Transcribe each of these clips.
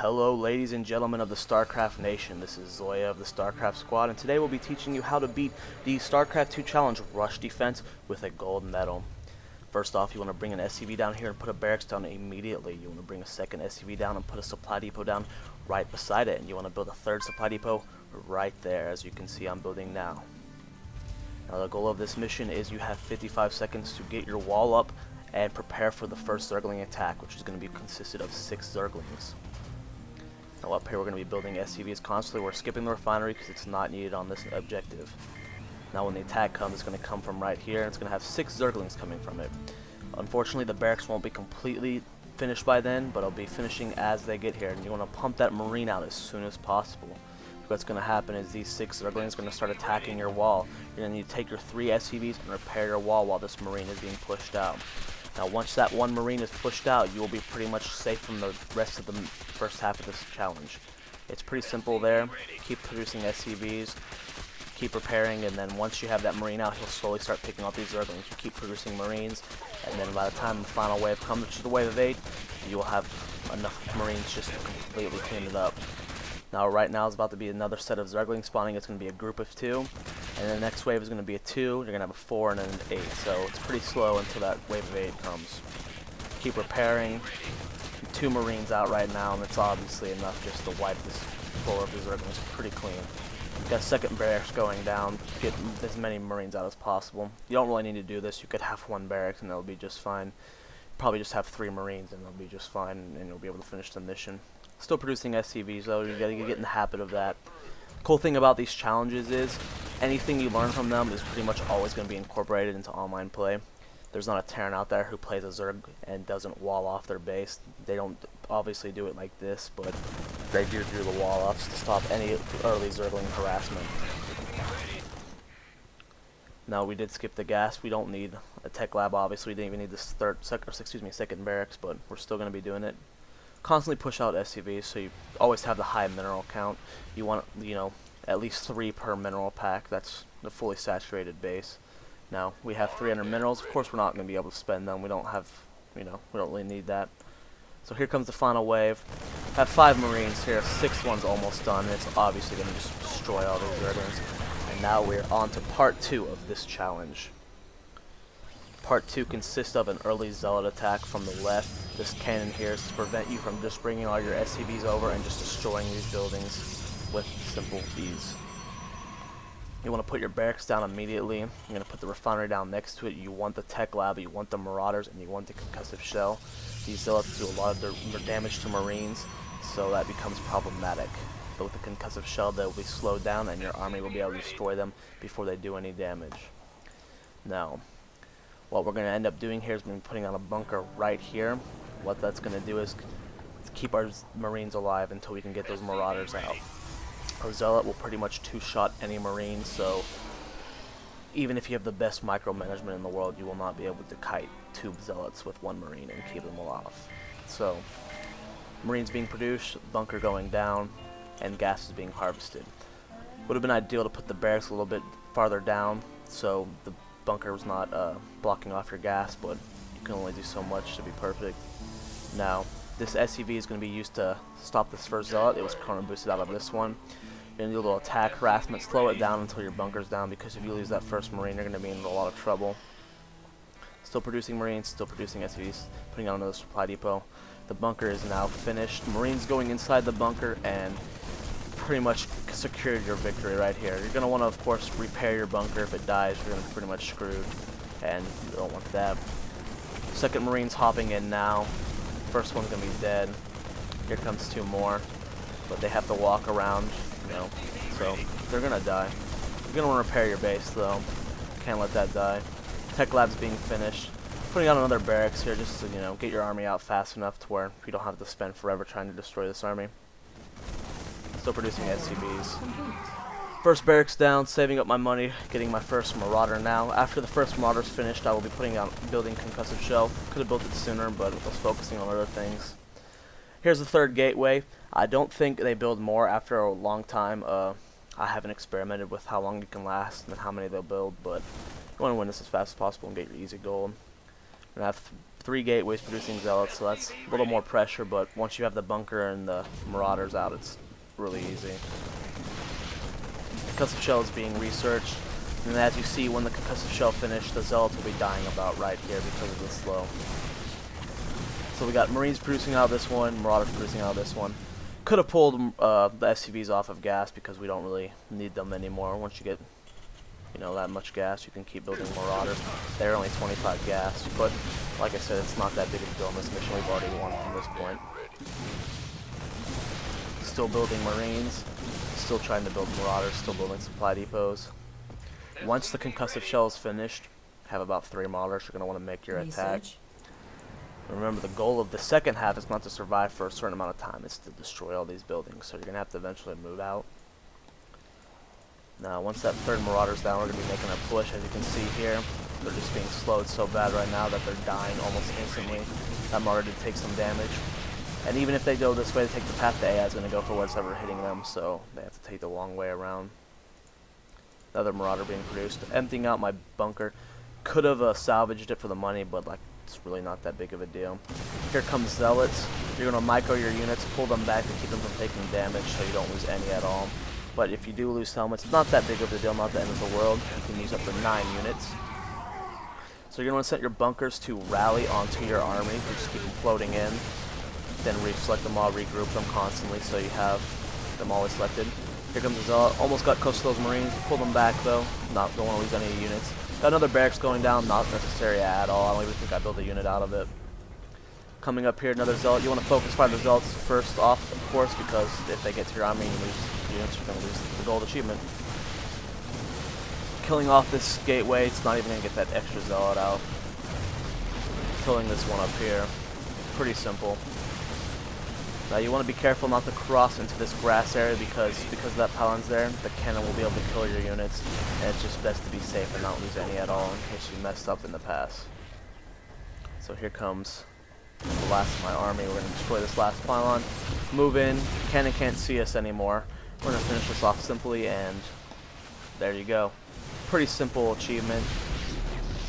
Hello ladies and gentlemen of the Starcraft Nation, this is Zoia of the Starcraft Squad, and today we'll be teaching you how to beat the Starcraft 2 Challenge Rush Defense with a gold medal. First off, you want to bring an SCV down here and put a barracks down immediately. You want to bring a second SCV down and put a supply depot down right beside it, and you want to build a third supply depot right there, as you can see I'm building now. Now the goal of this mission is you have 55 seconds to get your wall up and prepare for the first Zergling attack, which is going to be consisted of 6 Zerglings. Now up here we're going to be building SCVs constantly. We're skipping the refinery because it's not needed on this objective. Now when the attack comes, it's going to come from right here, and it's going to have 6 Zerglings coming from it. Unfortunately, the barracks won't be completely finished by then, but it'll be finishing as they get here, and you want to pump that marine out as soon as possible. What's going to happen is these 6 Zerglings are going to start attacking your wall. You're going to need to take your 3 SCVs and repair your wall while this marine is being pushed out. Now once that one marine is pushed out, you will be pretty much safe from the rest of the first half of this challenge. It's pretty simple there. Keep producing SCVs, keep repairing, and then once you have that marine out, he'll slowly start picking up these Zerglings. You keep producing marines, and then by the time the final wave comes, which is the wave of 8, you will have enough marines just to completely clean it up. Now right now is about to be another set of Zerglings spawning. It's going to be a group of 2, and the next wave is going to be a 2, you're going to have a 4, and then an 8, so it's pretty slow until that wave of 8 comes. Keep repairing. 2 marines out right now, and it's obviously enough just to wipe this floor of the Zerglings pretty clean. Got a second barracks going down, get as many marines out as possible. You don't really need to do this, you could have 1 barracks and it'll be just fine. Probably just have 3 marines and it'll be just fine, and you'll be able to finish the mission. Still producing SCVs though, you gotta get in the habit of that. Cool thing about these challenges is anything you learn from them is pretty much always going to be incorporated into online play. There's not a Terran out there who plays a Zerg and doesn't wall off their base. They don't obviously do it like this, but they do the wall offs to stop any early Zergling harassment. Now we did skip the gas. We don't need a tech lab, obviously. We didn't even need this second barracks, but we're still going to be doing it. Constantly push out SCVs, so you always have the high mineral count. You want, at least 3 per mineral pack. That's the fully saturated base. Now we have 300 minerals. Of course, we're not going to be able to spend them. We don't have, we don't really need that. So here comes the final wave. Have 5 marines here. 6th one's almost done. It's obviously going to just destroy all these Zerglings. And now we're on to part 2 of this challenge. Part 2 consists of an early zealot attack from the left. This cannon here is to prevent you from just bringing all your SCVs over and just destroying these buildings with simple ease. You want to put your barracks down immediately. You're going to put the refinery down next to it. You want the tech lab, you want the marauders, and you want the concussive shell. These zealots do a lot of their damage to marines, so that becomes problematic. But with the concussive shell, they'll be slowed down and your army will be able to destroy them before they do any damage. Now, what we're going to end up doing here is going to be putting on a bunker right here. What that's going to do is keep our marines alive until we can get those marauders out. Our zealot will pretty much 2-shot any marine, so even if you have the best micromanagement in the world, you will not be able to kite 2 zealots with 1 marine and keep them alive. So, marines being produced, bunker going down, and gas is being harvested. Would have been ideal to put the barracks a little bit farther down, so the bunker was not blocking off your gas, but you can only do so much to be perfect. Now, this SCV is going to be used to stop this first zealot. It was chrono boosted out of this one. You're going to do a little attack harassment, slow it down until your bunker's down, because if you lose that first marine, you're going to be in a lot of trouble. Still producing marines, still producing SCVs, putting on another supply depot. The bunker is now finished. Marines going inside the bunker and pretty much secured your victory right here. You're going to want to, of course, repair your bunker. If it dies, you're going to be pretty much screwed, and you don't want that. Second marine's hopping in now. First one's going to be dead. Here comes 2 more, but they have to walk around, so they're going to die. You're going to want to repair your base, though. Can't let that die. Tech lab's being finished. Putting on another barracks here just to, get your army out fast enough to where you don't have to spend forever trying to destroy this army. Still producing SCVs. First barracks down, saving up my money, getting my first marauder now. After the first marauder's finished, I will be building concussive shell. Could have built it sooner, but was focusing on other things. Here's the third gateway. I don't think they build more after a long time. I haven't experimented with how long you can last and how many they'll build, but you want to win this as fast as possible and get your easy gold. We're going to have 3 gateways producing zealots, so that's a little more pressure, but once you have the bunker and the marauders out, it's really easy. Concussive shell is being researched, and as you see, when the concussive shell finished, the zealots will be dying about right here because of the slow. So we got marines producing out of this one, marauders producing out of this one. Could have pulled the SCVs off of gas because we don't really need them anymore. Once you get, you know, that much gas, you can keep building marauders. They're only 25 gas, but like I said, it's not that big of a deal in this mission. We've already won from this point. Still building marines, still trying to build marauders, still building supply depots. Once the concussive shell is finished, have about 3 marauders. You're going to want to make your attack. Remember, the goal of the second half is not to survive for a certain amount of time. It's to destroy all these buildings, so you're going to have to eventually move out. Now, once that third marauder's down, we're going to be making a push. As you can see here, they're just being slowed so bad right now that they're dying almost instantly. That marauder did take some damage. And even if they go this way, they take the path to AI is going to go for whatever hitting them, so they have to take the long way around. Another marauder being produced. Emptying out my bunker. Could have salvaged it for the money, but like, it's really not that big of a deal. Here comes zealots. You're going to micro your units, pull them back to keep them from taking damage so you don't lose any at all. But if you do lose helmets, it's not that big of a deal, not the end of the world. You can use up to 9 units. So you're going to want to set your bunkers to rally onto your army. You just keep them floating in. Then select them all, regroup them constantly so you have them always selected. Here comes the zealot. Almost got close to those marines. Pull them back though. Don't want to lose any units. Got another barracks going down, not necessary at all. I don't even think I built a unit out of it. Coming up here, another zealot. You want to focus fire the zealots first off, of course, because if they get to your army and you lose units, you're going to lose the gold achievement. Killing off this gateway, it's not even going to get that extra zealot out. Killing this one up here. Pretty simple. Now you want to be careful not to cross into this grass area because that pylon's there, the cannon will be able to kill your units, and it's just best to be safe and not lose any at all in case you messed up in the pass. So here comes the last of my army. We're going to destroy this last pylon, move in, cannon can't see us anymore. We're going to finish this off simply, and there you go. Pretty simple achievement,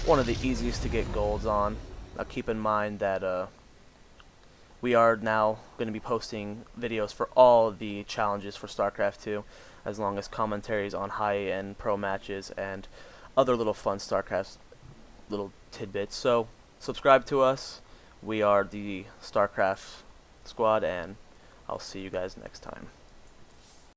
one of the easiest to get golds on. Now keep in mind that we are now going to be posting videos for all the challenges for StarCraft 2, as long as commentaries on high-end pro matches and other little fun StarCraft little tidbits. So subscribe to us. We are the Starcraft Squad, and I'll see you guys next time.